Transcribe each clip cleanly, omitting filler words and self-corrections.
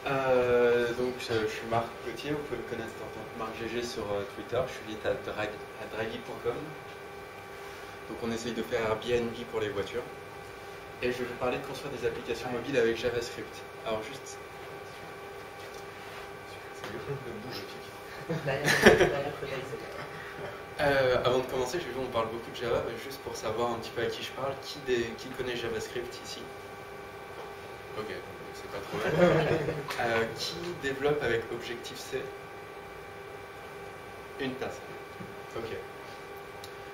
Donc, je suis Marc Gauthier, vous pouvez me connaître en tant que Marc GG sur Twitter. Je suis lead à Draghi.com. Donc, on essaye de faire Airbnb pour les voitures. Et je vais parler de construire des applications mobiles avec JavaScript. Alors, juste. C'est mieux, bouge. Avant de commencer, j'ai vu on parle beaucoup de Java, mais juste pour savoir un petit peu à qui je parle, qui connaît JavaScript ici? Ok, c'est pas trop mal. Qui développe avec Objective-C? Une personne. Ok.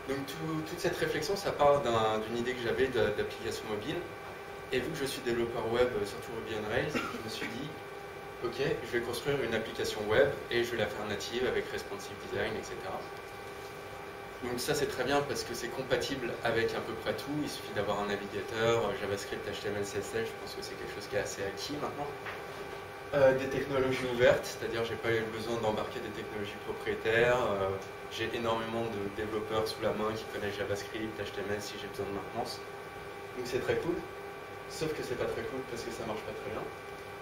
Donc toute cette réflexion, ça part d'une idée que j'avais d'application mobile. Et vu que je suis développeur web, surtout Ruby on Rails, je me suis dit, ok, je vais construire une application web et je vais la faire native avec responsive design, etc. Donc ça c'est très bien parce que c'est compatible avec à peu près tout. Il suffit d'avoir un navigateur, JavaScript, HTML, CSS, je pense que c'est quelque chose qui est assez acquis maintenant. Des technologies ouvertes, c'est-à-dire j'ai pas eu besoin d'embarquer des technologies propriétaires. J'ai énormément de développeurs sous la main qui connaissent JavaScript, HTML si j'ai besoin de maintenance. Donc c'est très cool. Sauf que c'est pas très cool parce que ça marche pas très bien.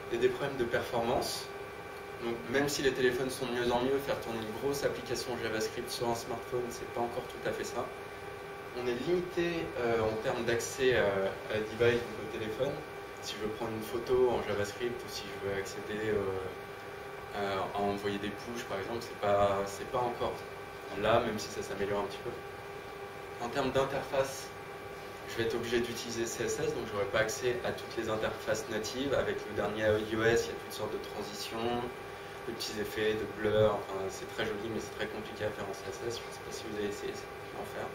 Il y a des problèmes de performance. Donc même si les téléphones sont de mieux en mieux, faire tourner une grosse application JavaScript sur un smartphone, c'est pas encore tout à fait ça. On est limité en termes d'accès à la device de nos téléphones. Si je veux prendre une photo en JavaScript ou si je veux accéder à envoyer des push par exemple, c'est pas encore là, même si ça s'améliore un petit peu. En termes d'interface, je vais être obligé d'utiliser CSS, donc je n'aurai pas accès à toutes les interfaces natives. Avec le dernier iOS, il y a toutes sortes de transitions, de petits effets, de blur. Enfin, c'est très joli, mais c'est très compliqué à faire en CSS. Je ne sais pas si vous avez essayé d'en faire.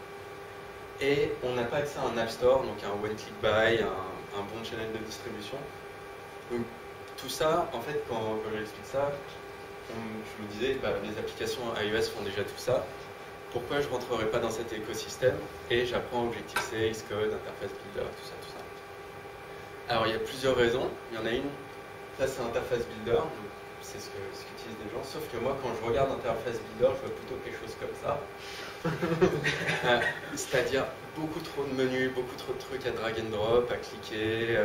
Et on n'a pas accès à un App Store, donc un one-click buy, un bon channel de distribution. Donc tout ça, en fait, quand j'explique ça, je me disais, les applications iOS font déjà tout ça. Pourquoi je ne rentrerai pas dans cet écosystème et j'apprends Objective-C, Xcode, Interface Builder, tout ça. Alors il y a plusieurs raisons. Il y en a une, ça c'est Interface Builder, c'est ce qu'utilisent les gens, sauf que moi quand je regarde Interface Builder, je vois plutôt quelque chose comme ça. C'est-à-dire beaucoup trop de menus, beaucoup trop de trucs à drag and drop, à cliquer.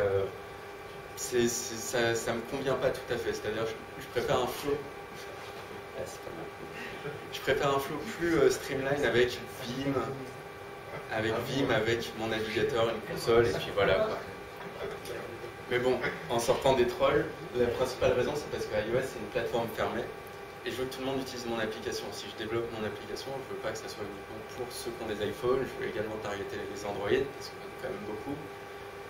Ça me convient pas tout à fait. C'est-à-dire je préfère un flow. C'est pas mal. Je préfère un flow plus streamline avec Vim, avec mon navigateur, une console, et puis voilà quoi. Mais bon, en sortant des trolls, la principale raison c'est parce que iOS c'est une plateforme fermée et je veux que tout le monde utilise mon application. Si je développe mon application, je veux pas que ça soit uniquement pour ceux qui ont des iPhones, je veux également targeter les Android, parce qu'il y en a quand même beaucoup,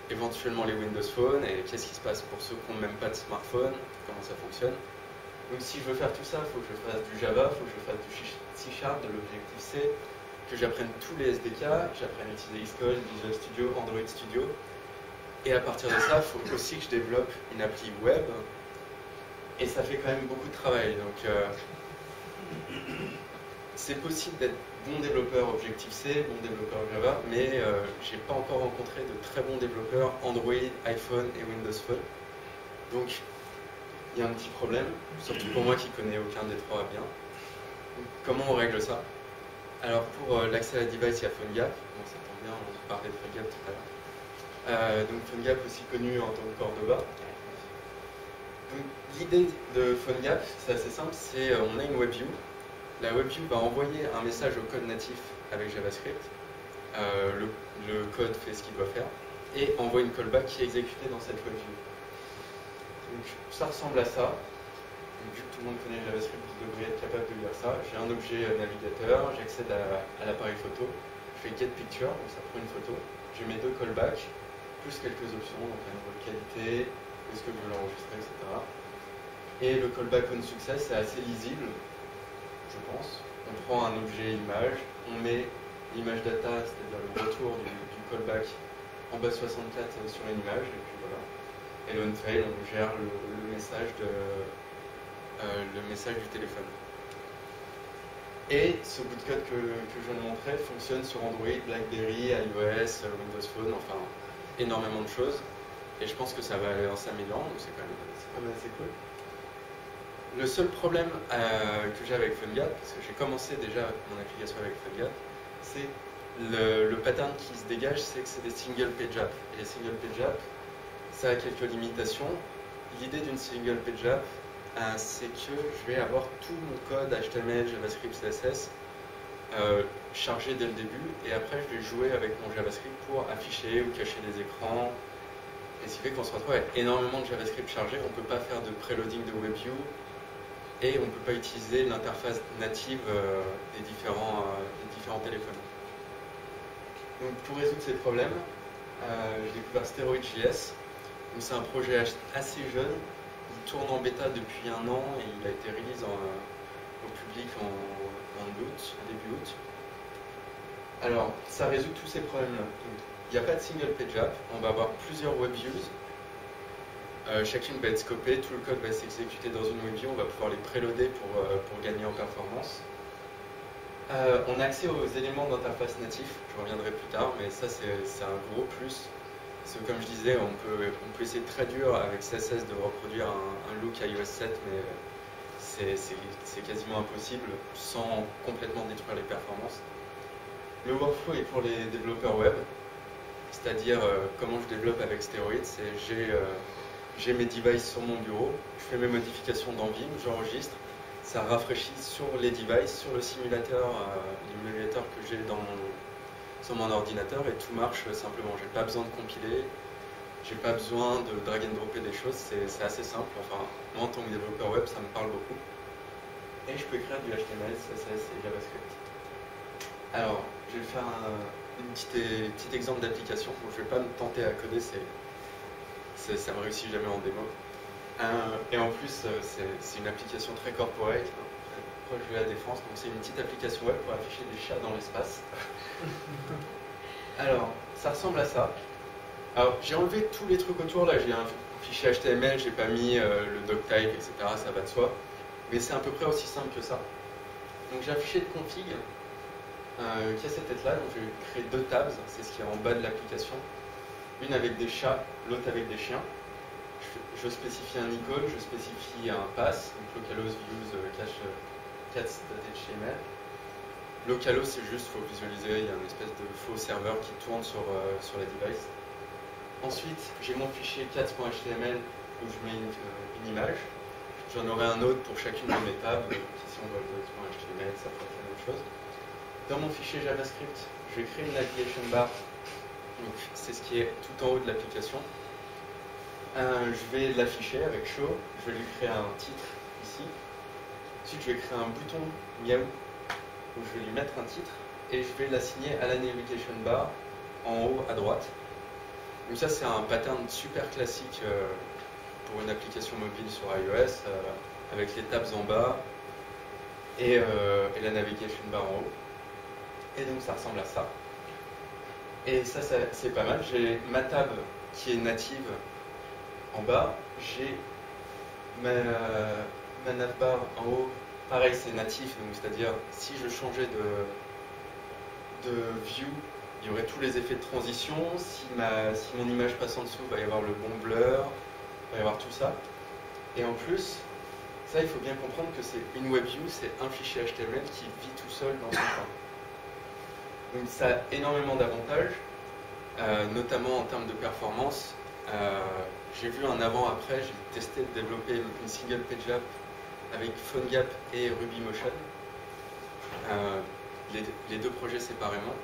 éventuellement les Windows Phone, et qu'est-ce qui se passe pour ceux qui n'ont même pas de smartphone, comment ça fonctionne. Donc si je veux faire tout ça, il faut que je fasse du Java, il faut que je fasse du C#, de l'Objective-C, que j'apprenne tous les SDK, que j'apprenne à utiliser Xcode, Visual Studio, Android Studio. Et à partir de ça, il faut aussi que je développe une appli web. Et ça fait quand même beaucoup de travail. Donc c'est possible d'être bon développeur Objective-C, bon développeur Java, mais j'ai pas encore rencontré de très bons développeurs Android, iPhone et Windows Phone. Donc il y a un petit problème, surtout pour moi qui connais aucun des trois bien. Donc, comment on règle ça? Alors pour l'accès à la device, il y a PhoneGap. Bon, ça tombe bien, on parlait de PhoneGap tout à l'heure. Donc PhoneGap aussi connu en tant que Cordova. L'idée de PhoneGap, c'est assez simple, c'est on a une WebView. La WebView va envoyer un message au code natif avec JavaScript. Le code fait ce qu'il doit faire et envoie une callback qui est exécutée dans cette WebView. Donc ça ressemble à ça. Donc, vu que tout le monde connaît JavaScript, vous devriez être capable de lire ça. J'ai un objet navigateur, j'accède à l'appareil photo, je fais get picture, donc ça prend une photo. Je mets deux callbacks, plus quelques options, donc un niveau de qualité, est-ce que je veux l'enregistrer, etc. Et le callback on success, c'est assez lisible, je pense. On prend un objet image, on met l'image data, c'est-à-dire le retour du callback en base 64 sur une image, et puis voilà. Et le on-fail, on gère le message du téléphone. Et ce bout de code que je viens de montrer fonctionne sur Android, BlackBerry, iOS, Windows Phone, enfin énormément de choses. Et je pense que ça va aller en s'améliorant, donc c'est quand même assez cool. Le seul problème que j'ai avec PhoneGap, parce que j'ai commencé déjà mon application avec PhoneGap, c'est le pattern qui se dégage, c'est que c'est des single page apps. Et les single page apps, ça a quelques limitations. l'idée d'une single page app, c'est que je vais avoir tout mon code HTML, JavaScript, CSS chargé dès le début, et après je vais jouer avec mon JavaScript pour afficher ou cacher des écrans. Et ce qui fait qu'on se retrouve avec énormément de JavaScript chargé. On ne peut pas faire de preloading de WebView et on ne peut pas utiliser l'interface native des différents téléphones. Donc pour résoudre ces problèmes, j'ai découvert Steroid.js. C'est un projet assez jeune. Il tourne en bêta depuis 1 an et il a été release au public en août, début août. Alors, ça résout tous ces problèmes-là. Il n'y a pas de single page app, on va avoir plusieurs WebViews. Chacune va être scopée, tout le code va s'exécuter dans une WebView, on va pouvoir les préloader pour gagner en performance. On a accès aux éléments d'interface natif, je reviendrai plus tard, mais ça c'est un gros plus. Parce que comme je disais, on peut essayer très dur avec CSS de reproduire un look iOS 7, mais c'est quasiment impossible sans complètement détruire les performances. Le workflow est pour les développeurs web. C'est-à-dire comment je développe avec Steroid, c'est j'ai mes devices sur mon bureau, je fais mes modifications dans Vim, j'enregistre, ça rafraîchit sur les devices, sur le simulateur, l'émulateur que j'ai sur mon ordinateur, et tout marche simplement. J'ai pas besoin de compiler, j'ai pas besoin de drag and dropper des choses, c'est assez simple. Enfin, moi en tant que développeur web, ça me parle beaucoup. Et je peux écrire du HTML, CSS et JavaScript. Alors, je vais faire un petit exemple d'application. Bon, je ne vais pas me tenter à coder, ça ne me réussit jamais en démo. Et en plus, c'est une application très corporate, proche de la défense. Donc c'est une petite application web pour afficher des chats dans l'espace. Alors, ça ressemble à ça. Alors, j'ai enlevé tous les trucs autour. Là, j'ai un fichier HTML, j'ai pas mis le doctype, etc. Ça va de soi. Mais c'est à peu près aussi simple que ça. Donc j'ai un fichier de config qui a cette tête-là. Donc je vais créer 2 tabs, c'est ce qui est en bas de l'application. Une avec des chats, l'autre avec des chiens. Je spécifie un icône, je spécifie un pass, donc localhost views cache cats.html. Localhost, c'est juste, il faut visualiser, il y a une espèce de faux serveur qui tourne sur la device. Ensuite, j'ai mon fichier cats.html où je mets une image. J'en aurai un autre pour chacune de mes tables, si on voit .html, ça fera la même chose. Dans mon fichier JavaScript, je vais créer une navigation bar. Donc c'est ce qui est tout en haut de l'application. Je vais l'afficher avec show. Je vais lui créer un titre ici. Ensuite, je vais créer un bouton miaou où je vais lui mettre un titre et je vais l'assigner à la navigation bar en haut à droite. Donc ça, c'est un pattern super classique pour une application mobile sur iOS avec les tabs en bas et la navigation bar en haut. Et donc ça ressemble à ça. Et ça c'est pas mal. J'ai ma tab qui est native en bas. J'ai ma navbar en haut. Pareil, c'est natif. Donc c'est-à-dire, si je changeais de view, il y aurait tous les effets de transition. Si mon image passe en dessous, il va y avoir le bon blur. Il va y avoir tout ça. Et en plus, ça, il faut bien comprendre que c'est une WebView, c'est un fichier HTML qui vit tout seul dans son coin. Donc ça a énormément d'avantages, notamment en termes de performance. J'ai vu un avant-après, j'ai testé de développer une single page app avec PhoneGap et RubyMotion, les 2 projets séparément.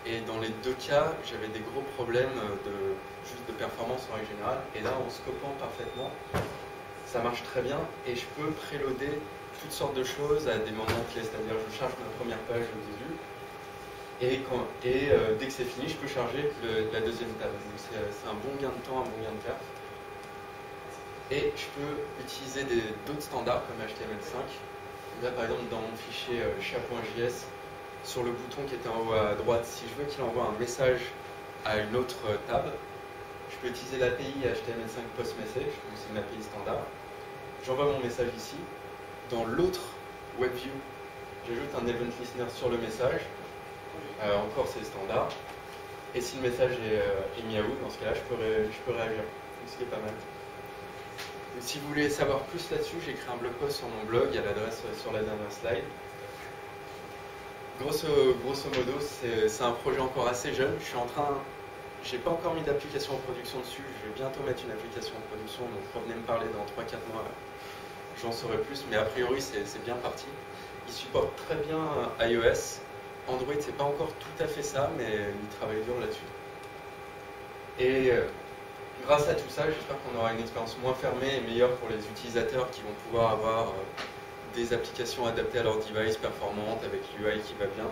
Et dans les 2 cas, j'avais des gros problèmes juste de performance en règle générale. Et là, en scopant parfaitement, ça marche très bien et je peux préloader toutes sortes de choses à des moments clés. C'est-à-dire, je charge ma première page au début. Et dès que c'est fini, je peux charger la deuxième table. Donc c'est un bon gain de temps, un bon gain de perf. Et je peux utiliser d'autres standards comme HTML5. Là, par exemple, dans mon fichier chat.js, sur le bouton qui était en haut à droite, si je veux qu'il envoie un message à une autre table, je peux utiliser l'API HTML5 PostMessage, donc c'est une API standard. J'envoie mon message ici. Dans l'autre WebView, j'ajoute un event listener sur le message. Encore c'est standard. Et si le message est miaou, dans ce cas-là, je peux réagir. Donc, ce qui est pas mal. Donc, si vous voulez savoir plus là-dessus, j'ai écrit un blog post sur mon blog, il y a l'adresse sur la dernière slide. Grosso modo, c'est un projet encore assez jeune. j'ai pas encore mis d'application en production dessus, je vais bientôt mettre une application en production, donc revenez me parler dans 3-4 mois, j'en saurai plus, mais a priori c'est bien parti. Il supporte très bien iOS, Android c'est pas encore tout à fait ça, mais il travaille dur là-dessus. Et grâce à tout ça, j'espère qu'on aura une expérience moins fermée et meilleure pour les utilisateurs qui vont pouvoir avoir des applications adaptées à leur device, performantes, avec l'UI qui va bien,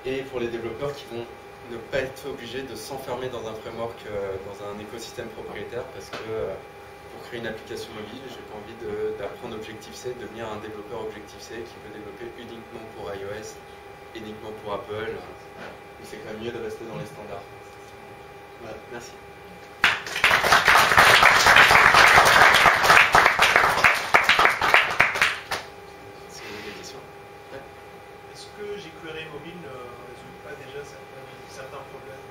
et pour les développeurs qui vont ne pas être obligés de s'enfermer dans un framework, dans un écosystème propriétaire, parce que pour créer une application mobile, j'ai pas envie d'apprendre Objective-C, de devenir un développeur Objective-C qui peut développer uniquement pour iOS, uniquement pour Apple. C'est quand même mieux de rester dans les standards. Voilà, merci. Si vous avez des questions. Ouais. Est-ce que jQuery mobile ne résout pas déjà certains problèmes,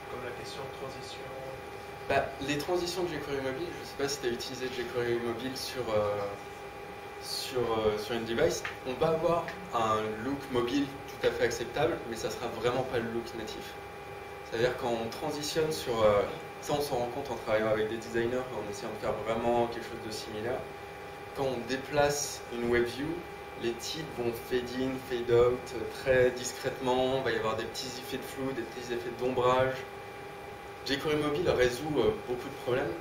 comme la question de transition? Les transitions de jQuery mobile, je ne sais pas si tu as utilisé jQuery mobile sur une device, on va avoir un look mobile tout à fait acceptable, mais ça ne sera vraiment pas le look natif. C'est-à-dire quand on transitionne sur... ça on s'en rend compte en travaillant avec des designers, en essayant de faire vraiment quelque chose de similaire. Quand on déplace une WebView, les types vont fade in, fade out très discrètement, il va y avoir des petits effets de flou, des petits effets d'ombrage. jQuery mobile résout beaucoup de problèmes,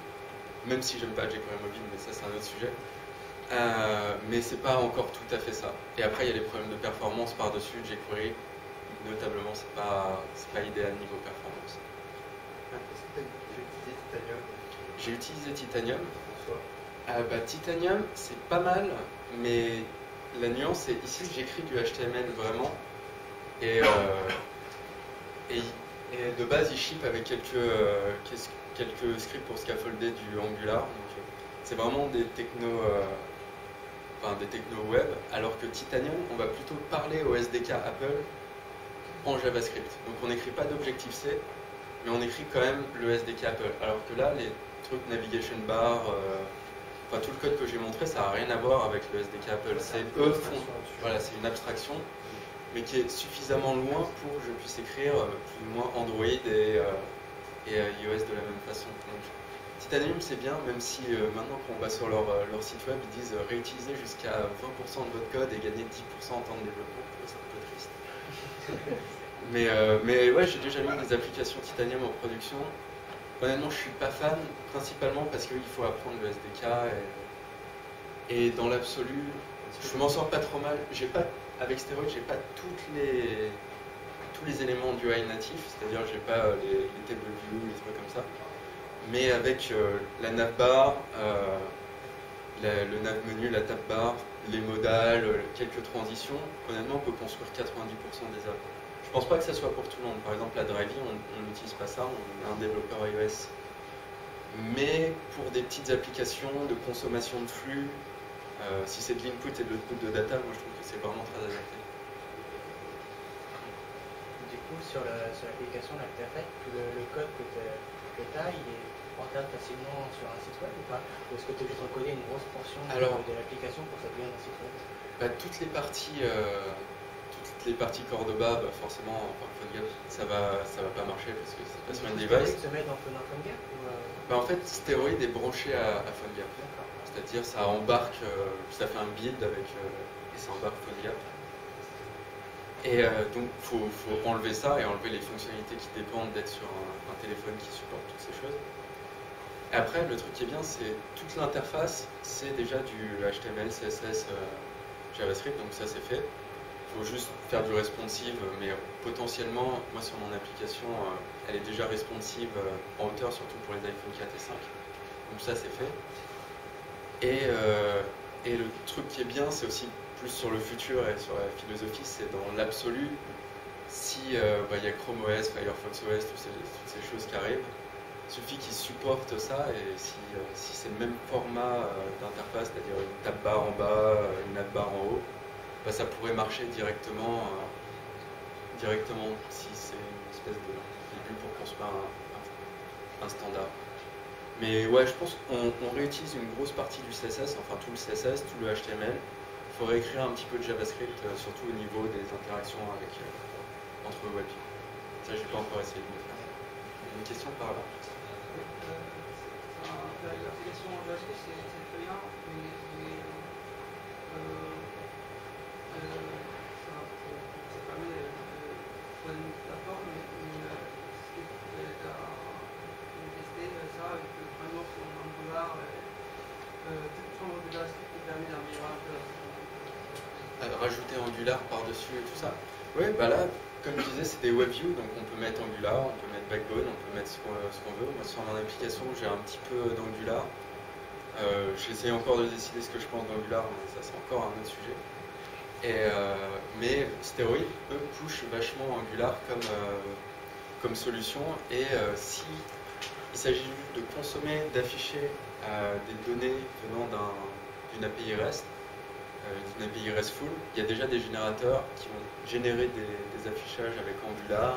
même si j'aime pas jQuery mobile, mais ça c'est un autre sujet. Mais c'est pas encore tout à fait ça. Et après il y a les problèmes de performance par-dessus. jQuery, notablement, c'est pas idéal niveau performance. Est-ce que tu as utilisé Titanium? J'ai utilisé Titanium. Titanium, c'est pas mal, mais la nuance c'est ici j'écris du HTML vraiment, et de base il ship avec quelques scripts pour scaffolder du Angular. C'est vraiment des technos web, alors que Titanium, on va plutôt parler au SDK Apple en JavaScript. Donc on n'écrit pas d'Objective-C, mais on écrit quand même le SDK Apple. Alors que là, les trucs navigation bar, tout le code que j'ai montré, ça n'a rien à voir avec le SDK Apple. C'est voilà, c'est une abstraction, mais qui est suffisamment loin pour que je puisse écrire plus ou moins Android et iOS de la même façon. Donc, Titanium c'est bien, même si maintenant quand on va sur leur site web, ils disent réutiliser jusqu'à 20% de votre code et gagner 10% en temps de développement. C'est un peu triste. mais ouais, j'ai déjà mis des applications Titanium en production. Honnêtement, je suis pas fan, principalement parce qu'il faut apprendre le SDK et dans l'absolu, je m'en sors pas trop mal. Avec Steroid, j'ai pas tous les éléments du UI natif, c'est-à-dire j'ai pas les table view, les trucs comme ça. Mais avec la navbar, le nav menu, la tab bar, les modales, quelques transitions, honnêtement, on peut construire 90% des apps. Je pense pas que ça soit pour tout le monde. Par exemple, la Drivey, on n'utilise pas ça, on est un développeur iOS. Mais pour des petites applications de consommation de flux, si c'est de l'input et de l'output de data, moi je trouve que c'est vraiment très adapté. Du coup, sur l'application là, que tu as faite, le code que tu as, il est portable facilement sur un site web ou pas? Ou est-ce que tu as juste encodé une grosse portion de l'application pour que ça devienne un site web? Toutes les parties Cordoba, forcément, PhoneGap, ça va pas marcher parce que c'est pas sur une device. Se met dans PhoneGap En fait, Steroid est branché à PhoneGap. C'est-à-dire, ça embarque, ça fait un build avec, et ça embarque PhoneGap. Et donc, il faut enlever ça et enlever les fonctionnalités qui dépendent d'être sur un téléphone qui supporte toutes ces choses. Et après, le truc qui est bien, c'est toute l'interface, c'est déjà du HTML, CSS, JavaScript, donc ça c'est fait. Il faut juste faire du responsive, mais potentiellement, moi sur mon application, elle est déjà responsive en hauteur, surtout pour les iPhone 4 et 5. Donc ça c'est fait. Et le truc qui est bien, c'est aussi plus sur le futur et sur la philosophie, c'est dans l'absolu, si il y a Chrome OS, Firefox OS, toutes ces choses qui arrivent, il suffit qu'ils supportent ça, et si c'est le même format d'interface, c'est-à-dire une tab bar en bas, une nav bar en haut, ça pourrait marcher directement si c'est une espèce de début pour construire un standard. Mais ouais, je pense qu'on réutilise une grosse partie du CSS, enfin tout le CSS, tout le HTML. Il faudrait écrire un petit peu de JavaScript, surtout au niveau des interactions entre web. Ça, j'ai pas encore essayé de le faire. Une question par là. L'application JavaScript, c'est très bien, mais ça permet de faire une plateforme, mais est-ce que tu as testé ça avec le framework en Angular, toute forme de JavaScript qui permet d'améliorer un peu rajouter Angular par-dessus et tout ça. Oui, bah là, comme je disais, c'est des WebView, donc on peut mettre Angular, on peut mettre Backbone, on peut mettre ce qu'on veut. Moi, sur mon application, j'ai un petit peu d'Angular. J'essaie encore de décider ce que je pense d'Angular, mais ça c'est encore un autre sujet. Mais Steroid, eux, push vachement Angular comme solution. Et si il s'agit juste de consommer, d'afficher des données venant d'une API REST, d'une API RESTful, il y a déjà des générateurs qui vont générer des affichages avec Angular.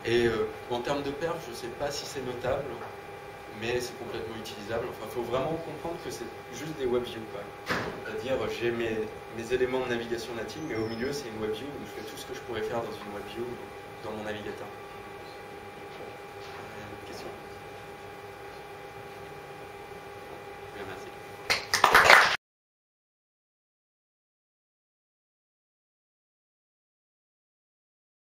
Et en termes de perf, je ne sais pas si c'est notable, mais c'est complètement utilisable. Enfin, il faut vraiment comprendre que c'est juste des WebView. C'est-à-dire, j'ai mes éléments de navigation native, mais au milieu, c'est une WebView, donc je fais tout ce que je pourrais faire dans une WebView dans mon navigateur.